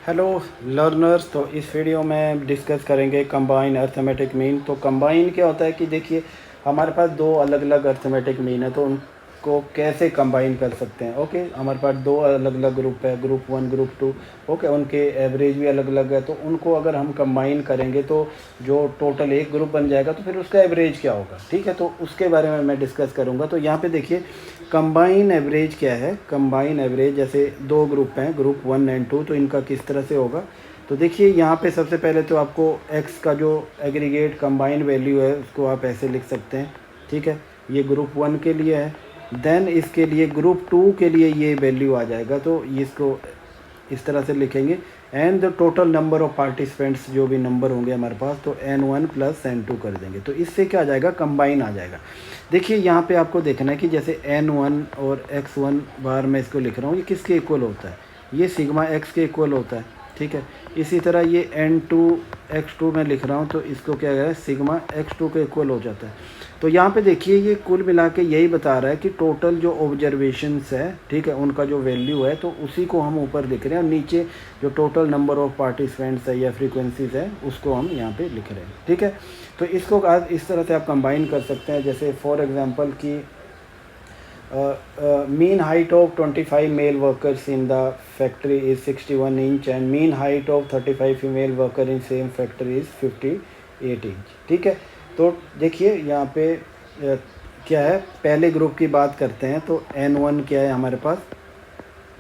Hello learners, तो इस video में डिस्कस करेंगे कंबाइन अर्थमेटिक मीन। तो कंबाइन क्या होता है कि देखिए हमारे पास दो अलग अलग अर्थमेटिक मीन है, तो उनको कैसे कंबाइन कर सकते हैं। ओके, हमारे पास दो अलग अलग ग्रुप है, ग्रुप 1 ग्रुप 2। ओके, उनके एवरेज भी अलग अलग है, तो उनको अगर हम कंबाइन करेंगे तो जो टोटल एक ग्रुप बन जाएगा तो फिर उसका एवरेज क्या होगा। ठीक है, तो उसके बारे में मैं डिस्कस करूँगा। तो यहाँ पे देखिए कंबाइन एवरेज क्या है। कंबाइन एवरेज जैसे दो ग्रुप हैं, ग्रुप 1 एंड 2, तो इनका किस तरह से होगा। तो देखिए यहाँ पे सबसे पहले तो आपको x का जो एग्रीगेट कंबाइन वैल्यू है उसको आप ऐसे लिख सकते हैं। ठीक है, ये ग्रुप 1 के लिए है। देन इसके लिए ग्रुप 2 के लिए ये वैल्यू आ जाएगा, तो इसको इस तरह से लिखेंगे। And the total number of participants, जो भी नंबर होंगे हमारे पास, तो n1 प्लस n2 कर देंगे, तो इससे क्या आ जाएगा, कंबाइन आ जाएगा। देखिए यहाँ पे आपको देखना है कि जैसे n1 और x1 बार मैं इसको लिख रहा हूँ, ये किसके इक्वल होता है, ये सिग्मा x के इक्वल होता है। ठीक है, इसी तरह ये n2 x2 में लिख रहा हूँ, तो इसको क्या है, सिग्मा x2 के इक्वल हो जाता है। तो यहाँ पे देखिए ये कुल मिला के यही बता रहा है कि टोटल जो ऑब्जर्वेशंस है, ठीक है, उनका जो वैल्यू है, तो उसी को हम ऊपर लिख रहे हैं, और नीचे जो टोटल नंबर ऑफ पार्टिसिपेंट्स है या फ्रीक्वेंसीज है उसको हम यहाँ पे लिख रहे हैं। ठीक है, तो इसको आज इस तरह से आप कंबाइन कर सकते हैं। जैसे फॉर एग्जांपल कि mean height of 25 male workers in the factory is 61 inch and mean height of 35 female worker in same factory is 58 inch। ठीक है, तो देखिए यहाँ पे क्या है, पहले ग्रुप की बात करते हैं। तो n1 क्या है, हमारे पास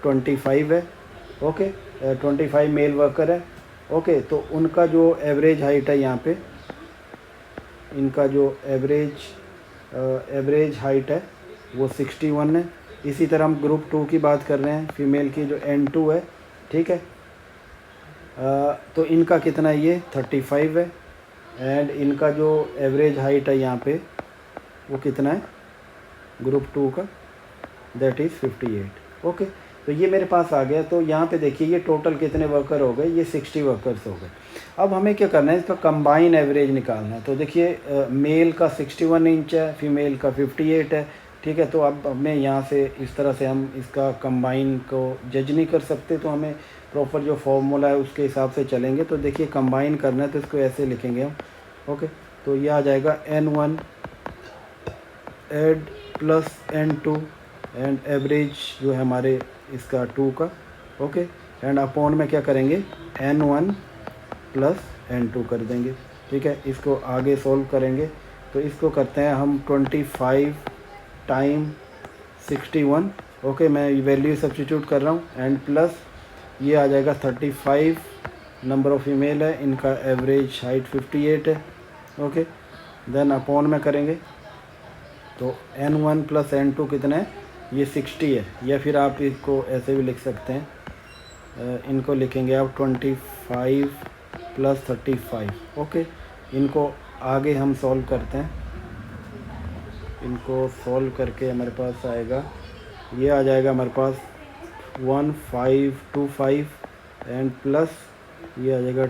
25 है। ओके, 25 मेल वर्कर है। ओके, तो उनका जो एवरेज हाइट है यहाँ पे, इनका जो एवरेज हाइट है वो 61 है। इसी तरह हम ग्रुप 2 की बात कर रहे हैं, फीमेल की जो n2 है। ठीक है, तो इनका कितना है, ये 35 है। एंड इनका जो एवरेज हाइट है यहाँ पे वो कितना है, ग्रुप 2 का, दैट इज़ 58। ओके, तो ये मेरे पास आ गया। तो यहाँ पे देखिए ये टोटल कितने वर्कर हो गए, ये 60 वर्कर्स हो गए। अब हमें क्या करना है, इसका कंबाइन एवरेज निकालना है। तो देखिए मेल का 61 इंच है, फीमेल का 58 है। ठीक है, तो अब हमें यहाँ से इस तरह से हम इसका कंबाइन को जज नहीं कर सकते, तो हमें प्रॉपर जो फॉर्मूला है उसके हिसाब से चलेंगे। तो देखिए कंबाइन करना है तो इसको ऐसे लिखेंगे हम। ओके, तो ये आ जाएगा n1 add plus n2 and average जो है हमारे इसका 2 का। ओके, एंड अपॉन में क्या करेंगे, n1 प्लस n2 कर देंगे। ठीक है, इसको आगे सॉल्व करेंगे, तो इसको करते हैं हम 25 टाइम 61। ओके, मैं वैल्यू सब्स्टिट्यूट कर रहा हूँ, एंड प्लस ये आ जाएगा 35 नंबर ऑफ फीमेल है, इनका एवरेज हाइट 58 है। ओके, देन अपॉन में करेंगे, तो n1 प्लस n2 कितना है, ये 60 है। या फिर आप इसको ऐसे भी लिख सकते हैं, इनको लिखेंगे आप 25 प्लस 35। ओके, इनको आगे हम सॉल्व करते हैं। इनको सॉल्व करके हमारे पास आएगा, ये आ जाएगा हमारे पास 1525 एंड प्लस ये आ जाएगा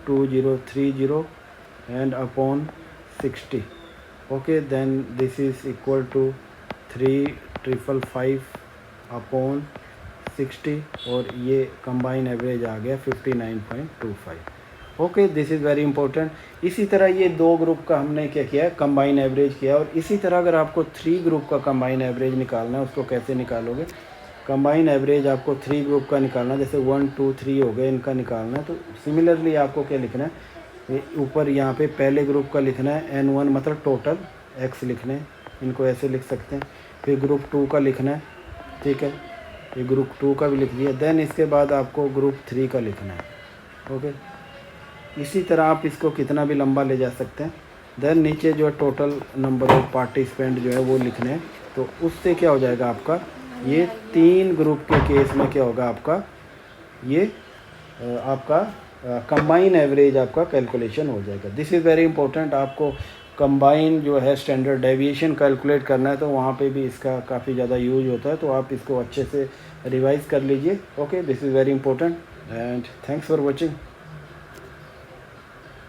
2030 and upon 60। Okay, then this is equal to 3555 upon 60, और ये कंबाइन एवरेज आ गया 59.25। Okay, this is very important. इसी तरह ये दो ग्रुप का हमने क्या किया, कंबाइन एवरेज किया। और इसी तरह अगर आपको 3 ग्रुप का कंबाइन एवरेज निकालना है, उसको कैसे निकालोगे, कंबाइन एवरेज आपको 3 ग्रुप का निकालना है, जैसे 1 2 3 हो गए, इनका निकालना है। तो सिमिलरली आपको क्या लिखना है, ऊपर यहाँ पे पहले ग्रुप का लिखना है n1, मतलब टोटल x लिखने हैं, इनको ऐसे लिख सकते हैं। फिर ग्रुप 2 का लिखना है। ठीक है, ये ग्रुप 2 का भी लिख दिया। देन इसके बाद आपको ग्रुप 3 का लिखना है। ओके, इसी तरह आप इसको कितना भी लंबा ले जा सकते हैं। देन नीचे जो टोटल नंबर ऑफ पार्टिसिपेंट जो है वो लिखने हैं, तो उससे क्या हो जाएगा आपका, ये 3 ग्रुप के केस में क्या होगा आपका, ये आपका कंबाइन एवरेज आपका कैलकुलेशन हो जाएगा। This is very important. आपको कंबाइन जो है स्टैंडर्ड डेविएशन कैलकुलेट करना है, तो वहाँ पे भी इसका काफ़ी ज़्यादा यूज होता है, तो आप इसको अच्छे से रिवाइज कर लीजिए। Okay, this is very important and thanks for watching.